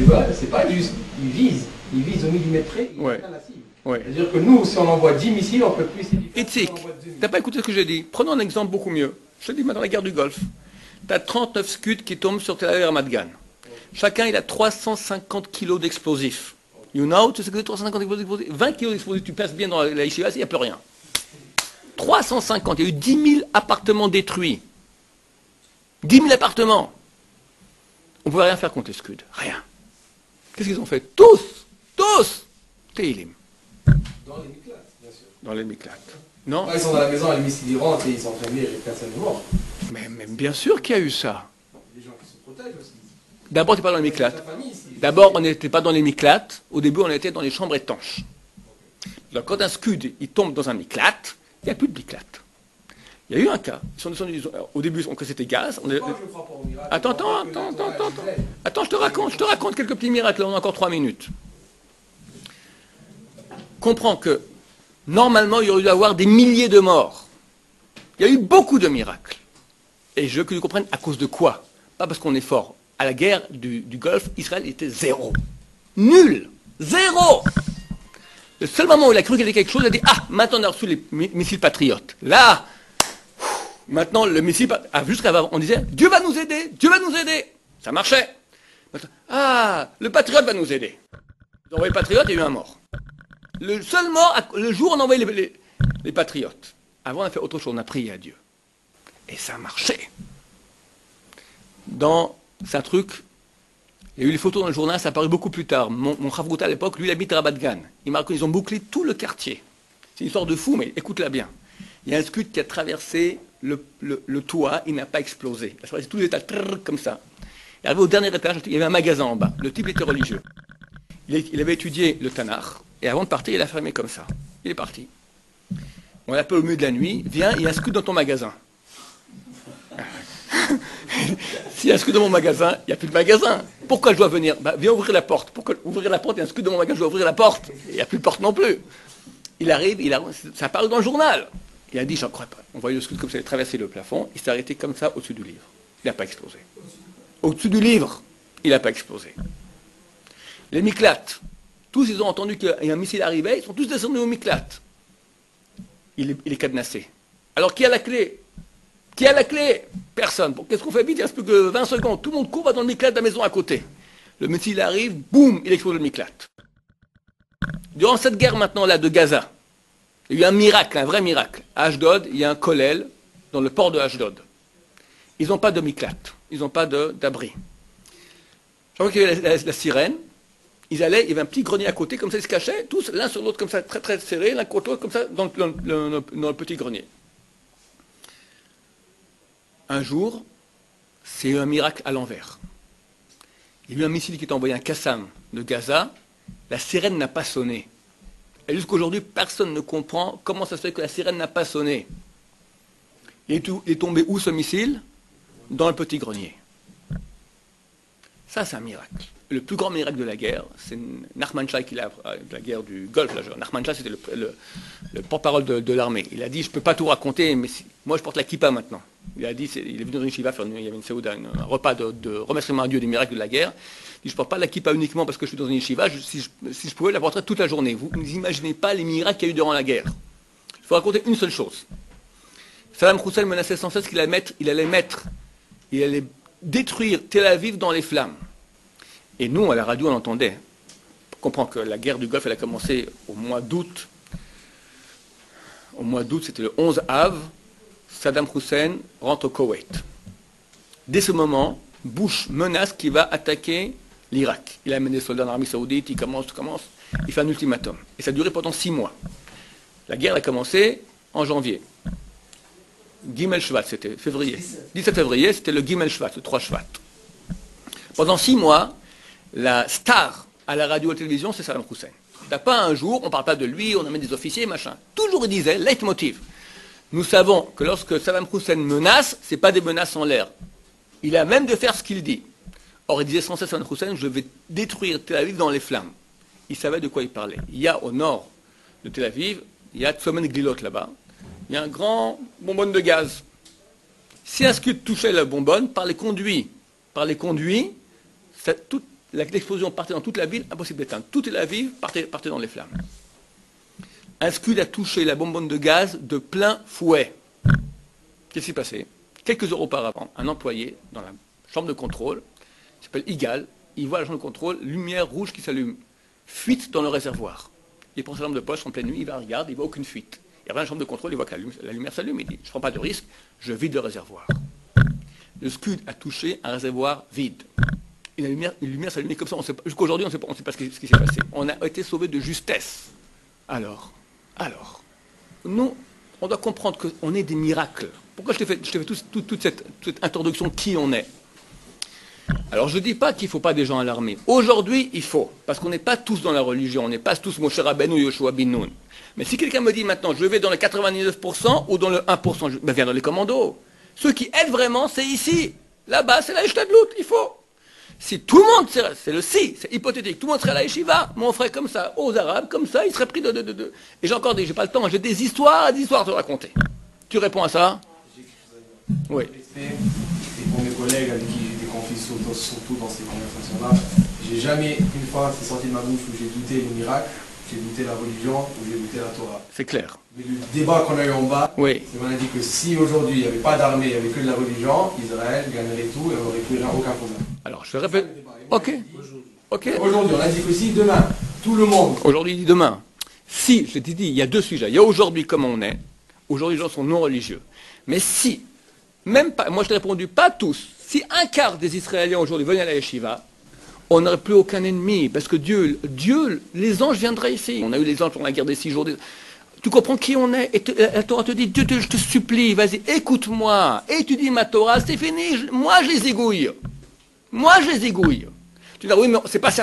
vois, c'est pas juste, ils visent au millimètre près, ils Ouais. atteindent la cible. Ouais. C'est-à-dire que nous, si on envoie 10 missiles, on peut plus Éthique. T'as pas écouté ce que j'ai dit. Prenons un exemple beaucoup mieux. Je te dis maintenant la guerre du Golfe. T'as 39 Scuds qui tombent sur Tel Aviv et Ramat Gan. Chacun, il a 350 kilos d'explosifs. You know, tu sais que c'est 350 explosifs? 20 kilos d'explosifs, tu passes bien dans la yeshiva, il n'y a plus rien. 350, il y a eu 10 000 appartements détruits. 10 000 appartements. On ne pouvait rien faire contre les Scuds. Rien. Qu'est-ce qu'ils ont fait? Tous Télim. Dans les Miklat, bien sûr. Dans les Miklat. Non? Ils sont dans la maison, les missiles ils rentrent et ils sont fermés et personne n'est mort. Mais bien sûr qu'il y a eu ça. Les gens qui se protègent aussi. D'abord, tu n'es pas dans les Miklat. La famille ici. D'abord, on n'était pas dans les Miklat. Au début, on était dans les chambres étanches. Donc, quand un Scud il tombe dans un Miklat, il n'y a plus de Miklat. Il y a eu un cas. Ils sont descendus, au début, on que c'était gaz. Attends, je te raconte quelques petits miracles. Là, on a encore 3 minutes. Comprends que, normalement, il y aurait dû y avoir des milliers de morts. Il y a eu beaucoup de miracles. Et je veux que tu comprennes à cause de quoi. Pas parce qu'on est fort. À la guerre du Golfe, Israël était 0. Nul. 0. Le seul moment où il a cru qu'il y avait quelque chose, il a dit, ah, maintenant on a reçu les missiles patriotes. Là, maintenant le missile, jusqu'avant, on disait, Dieu va nous aider, Dieu va nous aider. Ça marchait. Maintenant, ah, le patriote va nous aider. Ils ont envoyé le patriote, il y a eu un mort. Le seul mort, le jour où on a envoyé les patriotes. Avant, on a fait autre chose, on a prié à Dieu. Et ça marchait. C'est un truc, il y a eu les photos dans le journal, ça a apparu beaucoup plus tard. Mon Chavruta à l'époque, lui, il habite à Rabat Gan. Ils ont bouclé tout le quartier. C'est une histoire de fou, mais écoute-la bien. Il y a un Scud qui a traversé le toit, il n'a pas explosé. Il a traversé tous les étages, comme ça. Il est arrivé au dernier étage, il y avait un magasin en bas. Le type était religieux. Il avait étudié le Tanakh, et avant de partir, il a fermé comme ça. Il est parti. On l'appelle au milieu de la nuit, viens, il y a un Scud dans ton magasin. S'il y a un Scud dans mon magasin, il n'y a plus de magasin. Pourquoi je dois venir? Viens ouvrir la porte. Pourquoi ouvrir la porte? Il y a un Scud dans mon magasin, je dois ouvrir la porte. Il n'y a plus de porte non plus. Il arrive, ça a paru dans le journal. Il a dit, j'en crois pas. On voyait le Scud comme ça, il a traversé le plafond, il s'est arrêté comme ça au-dessus du livre. Il n'a pas explosé. Au-dessus du livre, il n'a pas explosé. Les Miklat, tous ils ont entendu qu'il y a un missile arrivé, ils sont tous descendus au Miklat. Il est cadenassé. Alors qui a la clé? Qui a la clé? Personne. Bon, qu'est-ce qu'on fait vite? Il ne reste plus que 20 secondes. Tout le monde court, va dans le Miklat de la maison à côté. Le missile arrive, boum, il explose le Miklat. Durant cette guerre maintenant là de Gaza, il y a eu un miracle, un vrai miracle. À Ashdod, il y a un kollel dans le port de Ashdod. Ils n'ont pas de Miklat, ils n'ont pas d'abri. Chaque fois qu'il y avait la sirène, ils allaient, il y avait un petit grenier à côté, comme ça ils se cachaient, tous l'un sur l'autre, comme ça, très très serrés, l'un contre l'autre, comme ça, dans le petit grenier. Un jour, c'est un miracle à l'envers. Il y a eu un missile qui est envoyé un Qassam de Gaza, la sirène n'a pas sonné. Et jusqu'aujourd'hui, personne ne comprend comment ça se fait que la sirène n'a pas sonné. Il est tombé où ce missile? Dans le petit grenier. Ça, c'est un miracle. Le plus grand miracle de la guerre, c'est Nachman Shai qui l'a, de la guerre du Golfe. Nachman Shai, c'était le porte-parole de l'armée. Il a dit, je ne peux pas tout raconter, mais moi je porte la kippa maintenant. Il a dit, il est venu dans une yeshiva, il y avait une séouda, un repas de remerciement à Dieu des miracles de la guerre. Il dit, je ne porte pas la kippa uniquement parce que je suis dans une yeshiva, si je pouvais, la porterais toute la journée. Vous n'imaginez pas les miracles qu'il y a eu durant la guerre. Il faut raconter une seule chose. Saddam Hussein menaçait sans cesse qu'il allait détruire Tel Aviv dans les flammes. Et nous, à la radio, on entendait. On comprend que la guerre du Golfe, elle a commencé au mois d'août. Au mois d'août, c'était le 11 Av. Saddam Hussein rentre au Koweït. Dès ce moment, Bush menace qu'il va attaquer l'Irak. Il amène des soldats dans l'armée saoudite, il commence. Il fait un ultimatum. Et ça a duré pendant 6 mois. La guerre a commencé en janvier. Gimel Shvat, c'était février. 17 février, c'était le Gimel Shvat, le 3 Shvat. Pendant 6 mois, la star à la radio et à la télévision, c'est Saddam Hussein. T'as pas un jour, on ne parle pas de lui, on amène des officiers, machin. Toujours il disait, leitmotiv. Nous savons que lorsque Saddam Hussein menace, ce n'est pas des menaces en l'air. Il a même de faire ce qu'il dit. Or, il disait sans cesse Saddam Hussein, je vais détruire Tel Aviv dans les flammes. Il savait de quoi il parlait. Il y a au nord de Tel Aviv, il y a Tzomen Glilot là-bas, il y a un grand bonbonne de gaz. Si un scud touchait la bonbonne, par les conduits, l'explosion partait dans toute la ville, impossible d'éteindre. Toute la ville partait dans les flammes. Un Scud a touché la bonbonne de gaz de plein fouet. Qu'est-ce qui s'est passé? Quelques heures auparavant, un employé dans la chambre de contrôle, qui s'appelle Igal, il voit la chambre de contrôle, lumière rouge qui s'allume, fuite dans le réservoir. Il prend sa lampe de poche en pleine nuit, il va regarder, il ne voit aucune fuite. Il revient à la chambre de contrôle, il voit que la lumière s'allume, il dit, je ne prends pas de risque, je vide le réservoir. Le Scud a touché un réservoir vide. Et la lumière s'allumait comme ça, jusqu'à aujourd'hui, on ne sait pas ce qui s'est passé. On a été sauvé de justesse. Alors, nous, on doit comprendre qu'on est des miracles. Pourquoi je t'ai fait toute cette introduction qui on est? Alors je ne dis pas qu'il ne faut pas des gens alarmés. Aujourd'hui, il faut, parce qu'on n'est pas tous dans la religion, on n'est pas tous Moshe Rabbeinu ou Yoshua bin Nun. Mais si quelqu'un me dit maintenant, je vais dans le 99% ou dans le 1%, ben viens dans les commandos. Ceux qui aident vraiment, c'est ici. Là-bas, c'est la Ishtadlout, il faut. Si tout le monde, c'est le si, c'est hypothétique, tout le monde serait à la yeshiva, moi on ferait comme ça, aux Arabes, comme ça, ils seraient pris de... Et j'ai pas le temps, j'ai des histoires à te raconter. Tu réponds à ça? Oui. Et pour mes collègues avec qui j'étais confié surtout dans ces conversations-là, j'ai jamais, une fois, c'est sorti de ma bouche où j'ai douté le miracle, j'ai douté la religion, ou j'ai douté la Torah. C'est clair. Mais le débat qu'on a eu en bas, oui. c'est qu'on a dit que si aujourd'hui il n'y avait pas d'armée, il n'y avait que de la religion, Israël gagnerait tout et on n'aurait plus aucun problème. Alors je répète. Ok. Aujourd'hui, on a dit que si demain, tout le monde. Aujourd'hui, dit demain. Si, je t'ai dit, il y a deux sujets. Il y a aujourd'hui comme on est. Aujourd'hui, les gens sont non religieux. Mais si, même pas, moi je t'ai répondu, pas tous. Si un quart des Israéliens aujourd'hui venaient à la yeshiva, on n'aurait plus aucun ennemi. Parce que Dieu, les anges viendraient ici. On a eu les anges pour la guerre des 6 jours. Tu comprends qui on est? Et la Torah te dit, Dieu, je te supplie, vas-y, écoute-moi. Étudie ma Torah, c'est fini. Moi, je les égouille. Tu dis, oui, mais c'est pas ça.